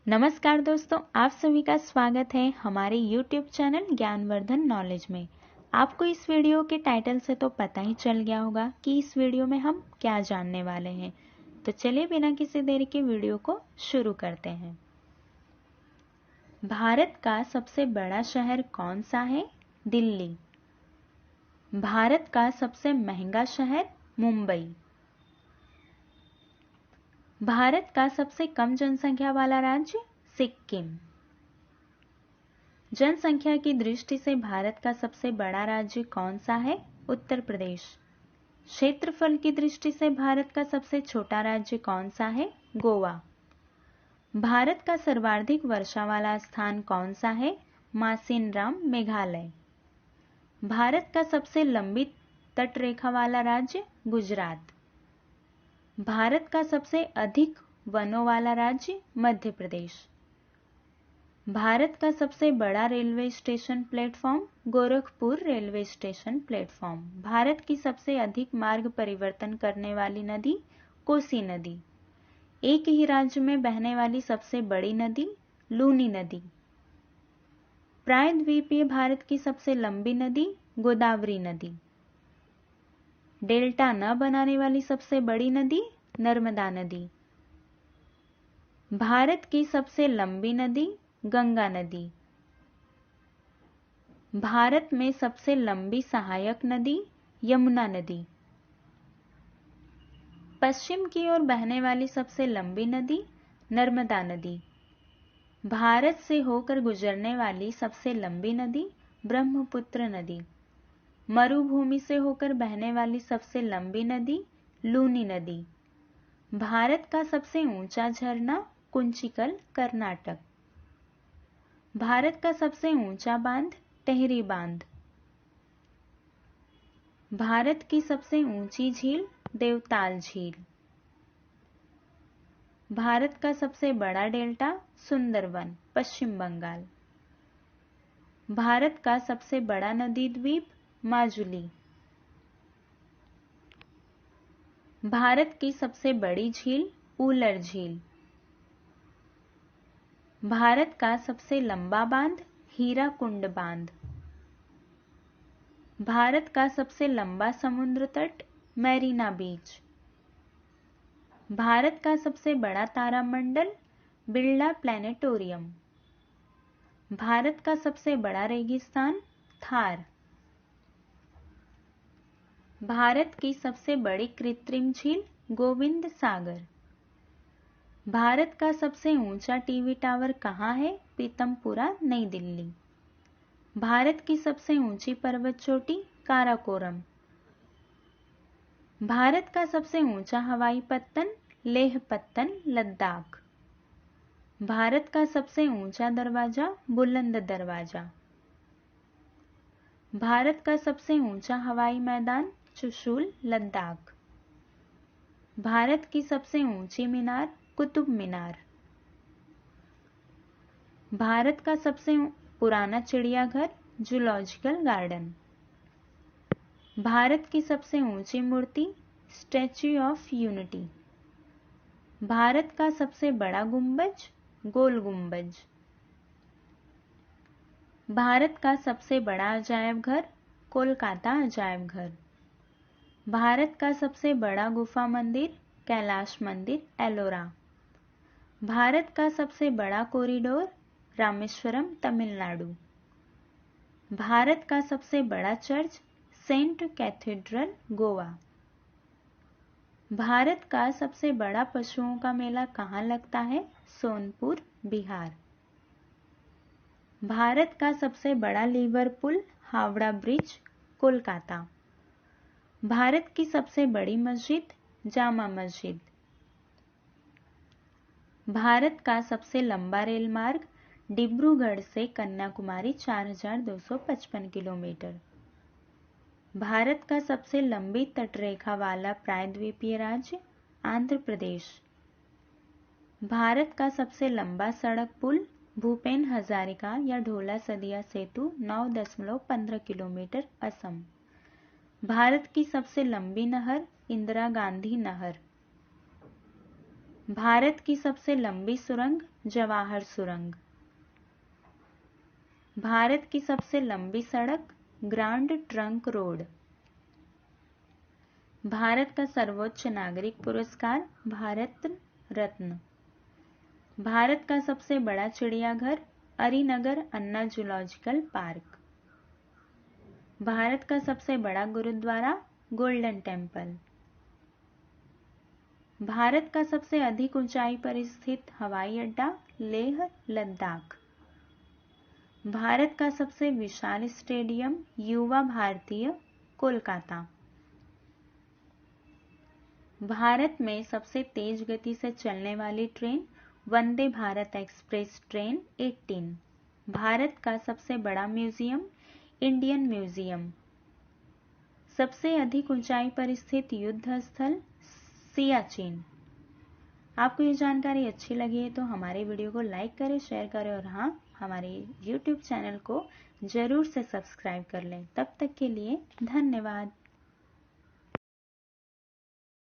नमस्कार दोस्तों, आप सभी का स्वागत है हमारे YouTube चैनल ज्ञानवर्धन नॉलेज में। आपको इस वीडियो के टाइटल से तो पता ही चल गया होगा कि इस वीडियो में हम क्या जानने वाले हैं। तो चलिए बिना किसी देरी के वीडियो को शुरू करते हैं। भारत का सबसे बड़ा शहर कौन सा है? दिल्ली। भारत का सबसे महंगा शहर मुंबई। भारत का सबसे कम जनसंख्या वाला राज्य सिक्किम। जनसंख्या की दृष्टि से भारत का सबसे बड़ा राज्य कौन सा है? उत्तर प्रदेश। क्षेत्रफल की दृष्टि से भारत का सबसे छोटा राज्य कौन सा है? गोवा। भारत का सर्वाधिक वर्षा वाला स्थान कौन सा है? मासिनराम, मेघालय। भारत का सबसे लंबी तटरेखा वाला राज्य गुजरात। भारत का सबसे अधिक वनों वाला राज्य मध्य प्रदेश। भारत का सबसे बड़ा railway station platform Gorakhpur railway station platform. Bharat की सबसे अधिक मार्ग परिवर्तन करने वाली नदी कोसी नदी। एक ही राज्य में बहने वाली सबसे बड़ी नदी लूनी नदी। प्रायद्वीपीय भारत की सबसे लंबी नदी गोदावरी नदी। डेल्टा न बनाने वाली सबसे बड़ी नदी नर्मदा नदी। भारत की सबसे लंबी नदी गंगा नदी। भारत में सबसे लंबी सहायक नदी यमुना नदी। पश्चिम की ओर बहने वाली सबसे लंबी नदी नर्मदा नदी। भारत से होकर गुजरने वाली सबसे लंबी नदी ब्रह्मपुत्र नदी। मरुभूमि से होकर बहने वाली सबसे लंबी नदी लूनी नदी। भारत का सबसे ऊंचा झरना कुंचिकल, कर्नाटक। भारत का सबसे ऊंचा बांध टेहरी बांध। भारत की सबसे ऊंची झील देवताल झील। भारत का सबसे बड़ा डेल्टा सुंदरवन, पश्चिम बंगाल। भारत का सबसे बड़ा नदी द्वीप माजुली। भारत की सबसे बड़ी झील उलर झील। भारत का सबसे लंबा बांध हीराकुंड बांध। भारत का सबसे लंबा समुद्र तट मैरीना बीच। भारत का सबसे बड़ा तारामंडल बिरला प्लैनेटोरियम। भारत का सबसे बड़ा रेगिस्तान थार। भारत की सबसे बड़ी कृत्रिम झील गोविंद सागर। भारत का सबसे ऊंचा टीवी टावर कहाँ है? पीतमपुरा, नई दिल्ली। भारत की सबसे ऊंची पर्वत चोटी काराकोरम। भारत का सबसे ऊंचा हवाई पत्तन लेह पत्तन, लद्दाख। भारत का सबसे ऊंचा दरवाजा बुलंद दरवाजा। भारत का सबसे ऊंचा हवाई मैदान चुशूल, लद्दाख। भारत की सबसे ऊंची मीनार कुतुब मीनार। भारत का सबसे पुराना चिड़ियाघर जूलॉजिकल गार्डन। भारत की सबसे ऊंची मूर्ति स्टैच्यू ऑफ यूनिटी। भारत का सबसे बड़ा गुंबज गोल गुंबज। भारत का सबसे बड़ा अजायब घर कोलकाता अजायब घर। भारत का सबसे बड़ा गुफा मंदिर कैलाश मंदिर, एलोरा। भारत का सबसे बड़ा कॉरिडोर रामेश्वरम, तमिलनाडु। भारत का सबसे बड़ा church saint cathedral, Goa. Bharat का सबसे बड़ा पशुओं का मेला कहाँ लगता है? सोनपुर, बिहार। भारत का सबसे बड़ा lever pull Howrah bridge, Kolkata. Bharat की सबसे बड़ी मस्जिद जामा मस्जिद। भारत का सबसे लंबा रेल मार्ग डिब्रूगढ़ से कन्याकुमारी 4255 किलोमीटर। भारत का सबसे लंबी तटरेखा वाला प्रायद्वीपीय राज्य आंध्र प्रदेश। भारत का सबसे लंबा सड़क पुल भूपेन हजारिका या ढोला सदिया सेतु 9.15 किलोमीटर, असम। भारत की सबसे लंबी नहर इंदिरा गांधी नहर। भारत की सबसे लंबी सुरंग जवाहर सुरंग। भारत की सबसे लंबी सड़क ग्रांड ट्रंक रोड। भारत का सर्वोच्च नागरिक पुरस्कार भारत रत्न। भारत का सबसे बड़ा चिड़ियाघर अरीनगर अन्ना जूलॉजिकल पार्क। भारत का सबसे बड़ा गुरुद्वारा गोल्डन टेम्पल। भारत का सबसे अधिक ऊंचाई पर स्थित हवाई अड्डा लेह लद्दाख। भारत का सबसे विशाल स्टेडियम युवा भारतीय कोलकाता। भारत में सबसे तेज गति से चलने वाली train Vande Bharat express train 18। Bharat का सबसे बड़ा म्यूजियम इंडियन म्यूजियम। सबसे अधिक ऊंचाई पर स्थित युद्ध स्थल सियाचिन। आपको ये जानकारी अच्छी लगी है तो हमारे वीडियो को लाइक करें, शेयर करें और हाँ, हमारे YouTube चैनल को जरूर से सब्सक्राइब कर लें। तब तक के लिए धन्यवाद।